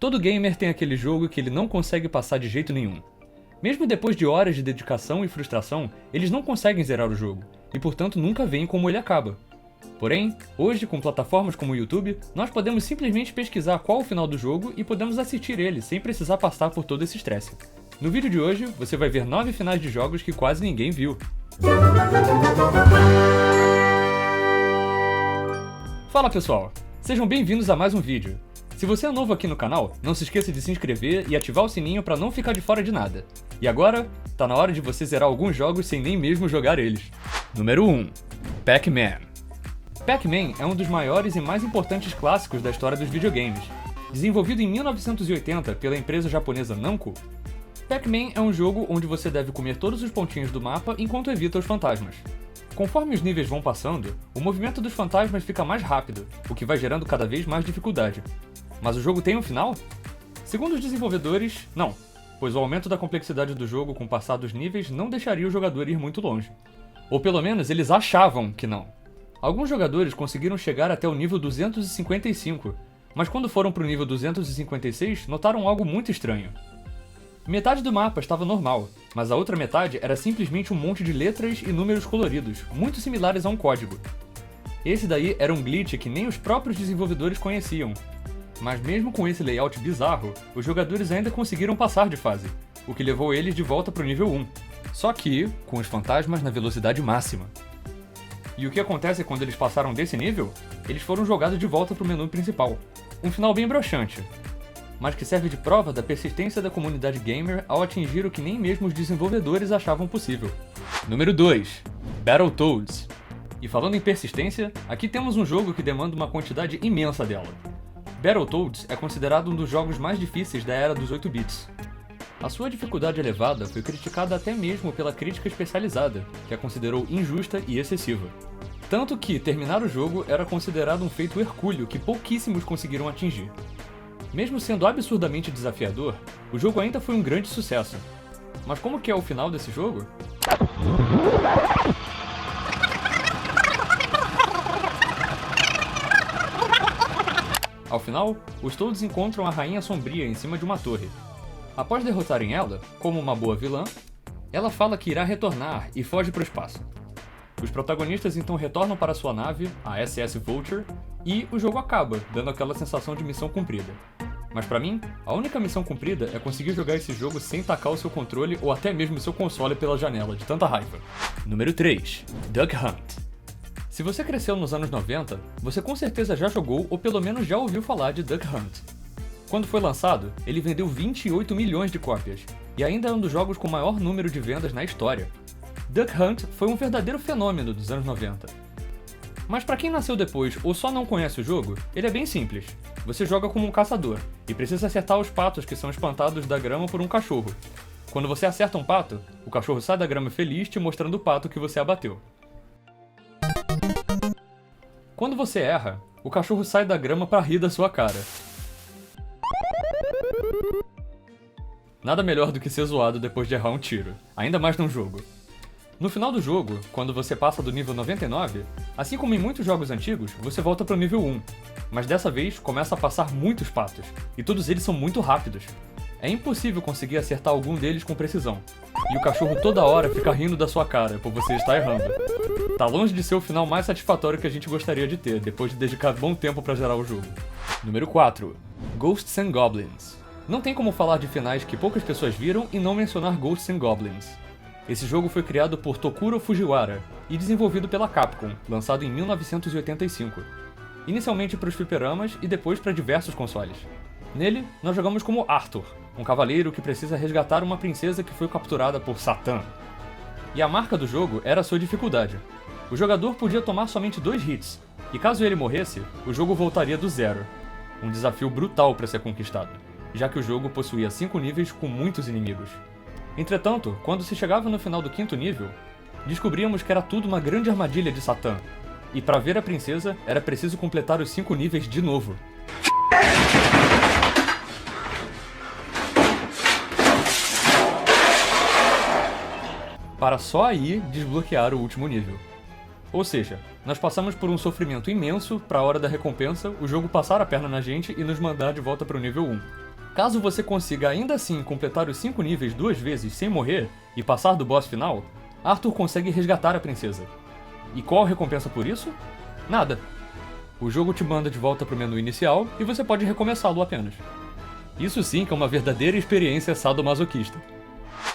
Todo gamer tem aquele jogo que ele não consegue passar de jeito nenhum. Mesmo depois de horas de dedicação e frustração, eles não conseguem zerar o jogo, e portanto nunca veem como ele acaba. Porém, hoje, com plataformas como o YouTube, nós podemos simplesmente pesquisar qual o final do jogo e podemos assistir ele sem precisar passar por todo esse estresse. No vídeo de hoje, você vai ver 9 finais de jogos que quase ninguém viu. Fala pessoal, sejam bem-vindos a mais um vídeo. Se você é novo aqui no canal, não se esqueça de se inscrever e ativar o sininho para não ficar de fora de nada. E agora, tá na hora de você zerar alguns jogos sem nem mesmo jogar eles. Número 1. Pac-Man. Pac-Man é um dos maiores e mais importantes clássicos da história dos videogames. Desenvolvido em 1980 pela empresa japonesa Namco, Pac-Man é um jogo onde você deve comer todos os pontinhos do mapa enquanto evita os fantasmas. Conforme os níveis vão passando, o movimento dos fantasmas fica mais rápido, o que vai gerando cada vez mais dificuldade. Mas o jogo tem um final? Segundo os desenvolvedores, não, pois o aumento da complexidade do jogo com o passar dos níveis não deixaria o jogador ir muito longe. Ou pelo menos eles achavam que não. Alguns jogadores conseguiram chegar até o nível 255, mas quando foram para o nível 256 notaram algo muito estranho. Metade do mapa estava normal, mas a outra metade era simplesmente um monte de letras e números coloridos, muito similares a um código. Esse daí era um glitch que nem os próprios desenvolvedores conheciam. Mas mesmo com esse layout bizarro, os jogadores ainda conseguiram passar de fase, o que levou eles de volta para o nível 1, só que com os fantasmas na velocidade máxima. E o que acontece quando eles passaram desse nível? Eles foram jogados de volta para o menu principal. Um final bem broxante, mas que serve de prova da persistência da comunidade gamer ao atingir o que nem mesmo os desenvolvedores achavam possível. Número 2. Battletoads. E falando em persistência, aqui temos um jogo que demanda uma quantidade imensa dela. Battletoads é considerado um dos jogos mais difíceis da era dos 8 bits. A sua dificuldade elevada foi criticada até mesmo pela crítica especializada, que a considerou injusta e excessiva. Tanto que terminar o jogo era considerado um feito hercúleo que pouquíssimos conseguiram atingir. Mesmo sendo absurdamente desafiador, o jogo ainda foi um grande sucesso. Mas como que é o final desse jogo? Ao final, os Toads encontram a Rainha Sombria em cima de uma torre. Após derrotarem ela, como uma boa vilã, ela fala que irá retornar e foge para o espaço. Os protagonistas então retornam para sua nave, a SS Vulture, e o jogo acaba, dando aquela sensação de missão cumprida. Mas pra mim, a única missão cumprida é conseguir jogar esse jogo sem tacar o seu controle ou até mesmo o seu console pela janela, de tanta raiva. Número 3. Duck Hunt. Se você cresceu nos anos 90, você com certeza já jogou ou pelo menos já ouviu falar de Duck Hunt. Quando foi lançado, ele vendeu 28 milhões de cópias, e ainda é um dos jogos com maior número de vendas na história. Duck Hunt foi um verdadeiro fenômeno dos anos 90. Mas pra quem nasceu depois ou só não conhece o jogo, ele é bem simples. Você joga como um caçador, e precisa acertar os patos que são espantados da grama por um cachorro. Quando você acerta um pato, o cachorro sai da grama feliz te mostrando o pato que você abateu. Quando você erra, o cachorro sai da grama pra rir da sua cara. Nada melhor do que ser zoado depois de errar um tiro, ainda mais num jogo. No final do jogo, quando você passa do nível 99, assim como em muitos jogos antigos, você volta para o nível 1, mas dessa vez começa a passar muitos patos, e todos eles são muito rápidos. É impossível conseguir acertar algum deles com precisão, e o cachorro toda hora fica rindo da sua cara por você estar errando. Tá longe de ser o final mais satisfatório que a gente gostaria de ter, depois de dedicar bom tempo para zerar o jogo. Número 4. Ghosts and Goblins. Não tem como falar de finais que poucas pessoas viram e não mencionar Ghosts and Goblins. Esse jogo foi criado por Tokuro Fujiwara e desenvolvido pela Capcom, lançado em 1985. Inicialmente para os fliperamas e depois para diversos consoles. Nele, nós jogamos como Arthur, um cavaleiro que precisa resgatar uma princesa que foi capturada por Satã. E a marca do jogo era a sua dificuldade. O jogador podia tomar somente 2 hits, e caso ele morresse, o jogo voltaria do zero. Um desafio brutal para ser conquistado, já que o jogo possuía 5 níveis com muitos inimigos. Entretanto, quando se chegava no final do 5º nível, descobríamos que era tudo uma grande armadilha de Satã, e para ver a princesa era preciso completar os 5 níveis de novo. Para só aí desbloquear o último nível. Ou seja, nós passamos por um sofrimento imenso para a hora da recompensa o jogo passar a perna na gente e nos mandar de volta para o nível 1. Caso você consiga ainda assim completar os 5 níveis 2 vezes sem morrer e passar do boss final, Arthur consegue resgatar a princesa. E qual a recompensa por isso? Nada. O jogo te manda de volta para o menu inicial e você pode recomeçá-lo apenas. Isso sim que é uma verdadeira experiência sadomasoquista.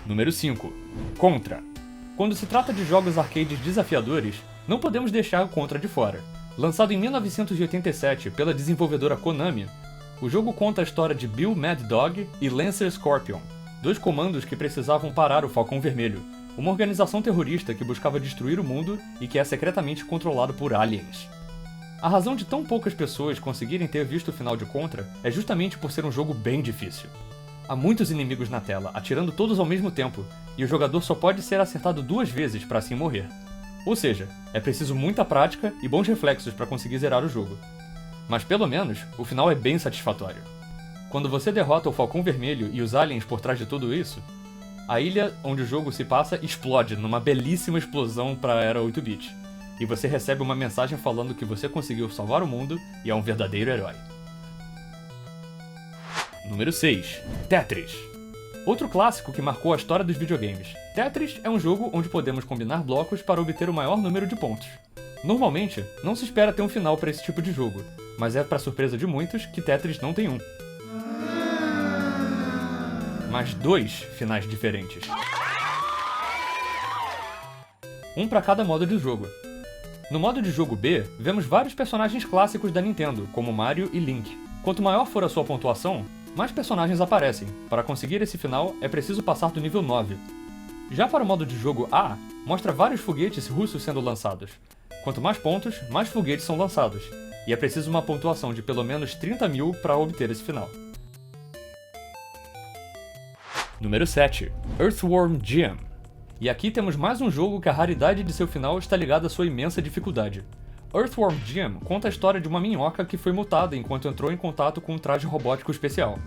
Número 5. Contra. Quando se trata de jogos arcades desafiadores, não podemos deixar o Contra de fora. Lançado em 1987 pela desenvolvedora Konami, o jogo conta a história de Bill Mad Dog e Lancer Scorpion, dois comandos que precisavam parar o Falcão Vermelho, uma organização terrorista que buscava destruir o mundo e que é secretamente controlado por aliens. A razão de tão poucas pessoas conseguirem ter visto o final de Contra é justamente por ser um jogo bem difícil. Há muitos inimigos na tela, atirando todos ao mesmo tempo, e o jogador só pode ser acertado 2 vezes para assim morrer. Ou seja, é preciso muita prática e bons reflexos para conseguir zerar o jogo. Mas pelo menos, o final é bem satisfatório. Quando você derrota o Falcão Vermelho e os aliens por trás de tudo isso, a ilha onde o jogo se passa explode numa belíssima explosão para a era 8-bit, e você recebe uma mensagem falando que você conseguiu salvar o mundo e é um verdadeiro herói. Número 6. Tetris. Outro clássico que marcou a história dos videogames. Tetris é um jogo onde podemos combinar blocos para obter o maior número de pontos. Normalmente, não se espera ter um final para esse tipo de jogo, mas é para surpresa de muitos que Tetris não tem um. Mas 2 finais diferentes. Um para cada modo de jogo. No modo de jogo B, vemos vários personagens clássicos da Nintendo, como Mario e Link. Quanto maior for a sua pontuação, mais personagens aparecem. Para conseguir esse final, é preciso passar do nível 9. Já para o modo de jogo A, mostra vários foguetes russos sendo lançados. Quanto mais pontos, mais foguetes são lançados, e é preciso uma pontuação de pelo menos 30.000 para obter esse final. Número 7. Earthworm Jim. E aqui temos mais um jogo que a raridade de seu final está ligada à sua imensa dificuldade. Earthworm Jim conta a história de uma minhoca que foi mutada enquanto entrou em contato com um traje robótico especial.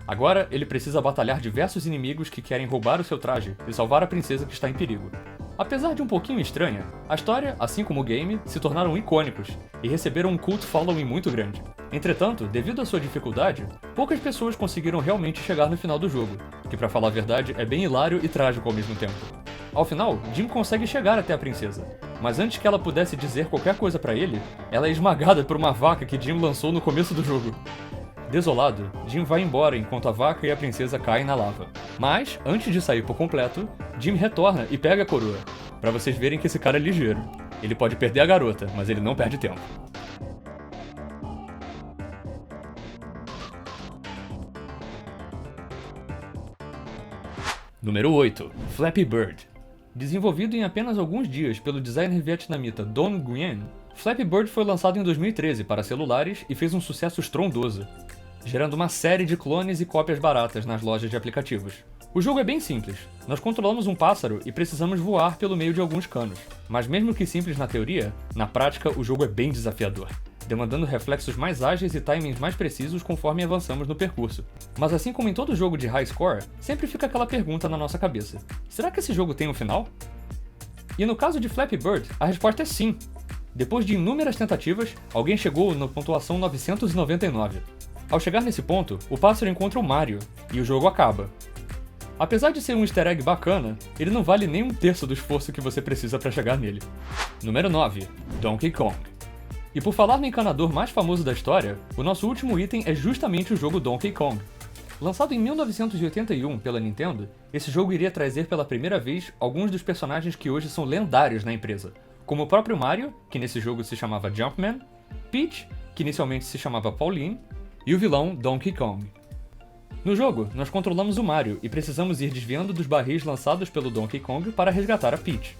Agora, ele precisa batalhar diversos inimigos que querem roubar o seu traje e salvar a princesa que está em perigo. Apesar de um pouquinho estranha, a história, assim como o game, se tornaram icônicos e receberam um cult following muito grande. Entretanto, devido à sua dificuldade, poucas pessoas conseguiram realmente chegar no final do jogo, que pra falar a verdade é bem hilário e trágico ao mesmo tempo. Ao final, Jim consegue chegar até a princesa, mas antes que ela pudesse dizer qualquer coisa pra ele, ela é esmagada por uma vaca que Jim lançou no começo do jogo. Desolado, Jim vai embora enquanto a vaca e a princesa caem na lava. Mas, antes de sair por completo, Jim retorna e pega a coroa, pra vocês verem que esse cara é ligeiro. Ele pode perder a garota, mas ele não perde tempo. Número 8. Flappy Bird. Desenvolvido em apenas alguns dias pelo designer vietnamita Don Nguyen, Flappy Bird foi lançado em 2013 para celulares e fez um sucesso estrondoso, gerando uma série de clones e cópias baratas nas lojas de aplicativos. O jogo é bem simples. Nós controlamos um pássaro e precisamos voar pelo meio de alguns canos. Mas mesmo que simples na teoria, na prática o jogo é bem desafiador, demandando reflexos mais ágeis e timings mais precisos conforme avançamos no percurso. Mas assim como em todo jogo de high score, sempre fica aquela pergunta na nossa cabeça: será que esse jogo tem um final? E no caso de Flappy Bird, a resposta é sim. Depois de inúmeras tentativas, alguém chegou na pontuação 999. Ao chegar nesse ponto, o pássaro encontra o Mario, e o jogo acaba. Apesar de ser um easter egg bacana, ele não vale nem 1/3 do esforço que você precisa para chegar nele. Número 9. Donkey Kong. E por falar no encanador mais famoso da história, o nosso último item é justamente o jogo Donkey Kong. Lançado em 1981 pela Nintendo, esse jogo iria trazer pela primeira vez alguns dos personagens que hoje são lendários na empresa, como o próprio Mario, que nesse jogo se chamava Jumpman, Peach, que inicialmente se chamava Pauline, e o vilão Donkey Kong. No jogo, nós controlamos o Mario e precisamos ir desviando dos barris lançados pelo Donkey Kong para resgatar a Peach.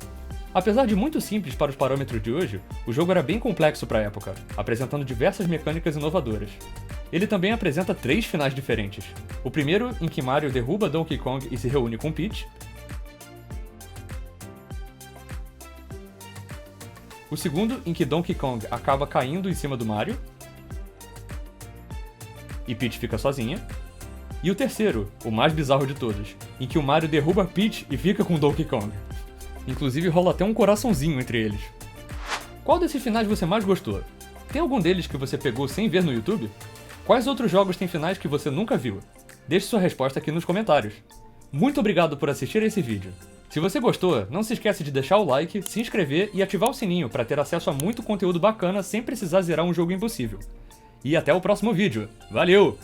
Apesar de muito simples para os parâmetros de hoje, o jogo era bem complexo para a época, apresentando diversas mecânicas inovadoras. Ele também apresenta 3 finais diferentes. O primeiro, em que Mario derruba Donkey Kong e se reúne com Peach. O segundo, em que Donkey Kong acaba caindo em cima do Mario e Peach fica sozinha. E o terceiro, o mais bizarro de todos, em que o Mario derruba Peach e fica com Donkey Kong. Inclusive rola até um coraçãozinho entre eles. Qual desses finais você mais gostou? Tem algum deles que você pegou sem ver no YouTube? Quais outros jogos têm finais que você nunca viu? Deixe sua resposta aqui nos comentários. Muito obrigado por assistir a esse vídeo. Se você gostou, não se esqueça de deixar o like, se inscrever e ativar o sininho para ter acesso a muito conteúdo bacana sem precisar zerar um jogo impossível. E até o próximo vídeo. Valeu!